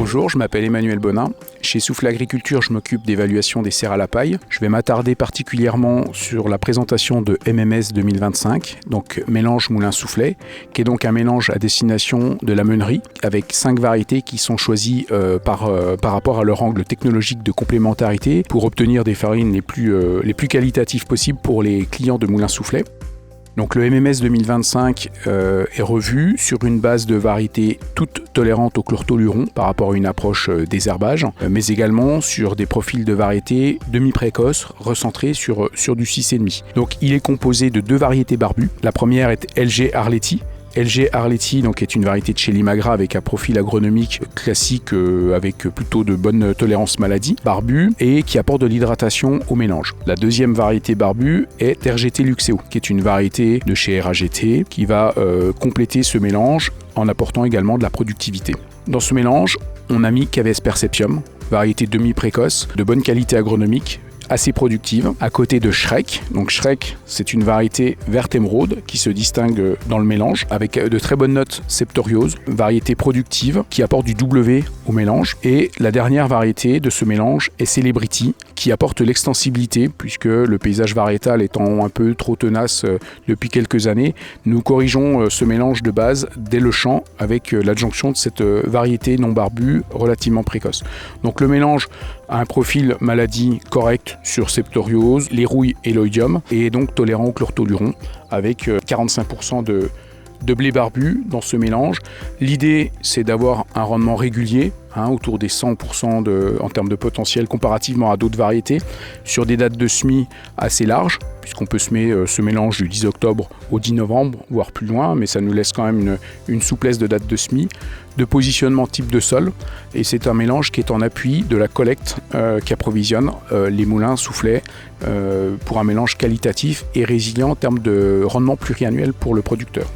Bonjour, je m'appelle Emmanuel Bonin. Chez Soufflet Agriculture, je m'occupe d'évaluation des serres à la paille. Je vais m'attarder particulièrement sur la présentation de MMS 2025, donc mélange moulin-soufflet, qui est donc un mélange à destination de la meunerie, avec 5 variétés qui sont choisies par rapport à leur angle technologique de complémentarité pour obtenir des farines les plus qualitatives possibles pour les clients de moulin-soufflet. Donc le MMS 2025 est revu sur une base de variétés toutes tolérantes au chlortoluron par rapport à une approche désherbage, mais également sur des profils de variétés demi-précoces recentrés sur du 6,5. Donc il est composé de 2 variétés barbues. La première est LG Arletty. LG Arletty donc, est une variété de chez Limagra avec un profil agronomique classique avec plutôt de bonne tolérance maladie, barbu et qui apporte de l'hydratation au mélange. La deuxième variété barbue est RGT Luxeo, qui est une variété de chez RAGT qui va compléter ce mélange en apportant également de la productivité. Dans ce mélange, on a mis KVS Perceptium, variété demi-précoce, de bonne qualité agronomique, assez productive, à côté de Shrek. Donc Shrek, c'est une variété verte émeraude qui se distingue dans le mélange avec de très bonnes notes septorioses, variété productive qui apporte du W au mélange. Et la dernière variété de ce mélange est Celebrity qui apporte l'extensibilité puisque le paysage variétal étant un peu trop tenace depuis quelques années, nous corrigeons ce mélange de base dès le champ avec l'adjonction de cette variété non barbue relativement précoce. Donc le mélange a un profil maladie correct sur septoriose, les rouilles et l'oïdium et est donc tolérant au chlortoluron avec 45% de blé barbu dans ce mélange. L'idée, c'est d'avoir un rendement régulier, autour des 100% en termes de potentiel comparativement à d'autres variétés, sur des dates de semis assez larges, puisqu'on peut semer ce mélange du 10 octobre au 10 novembre, voire plus loin, mais ça nous laisse quand même une souplesse de date de semis, de positionnement type de sol, et c'est un mélange qui est en appui de la collecte qui approvisionne les moulins soufflets pour un mélange qualitatif et résilient en termes de rendement pluriannuel pour le producteur.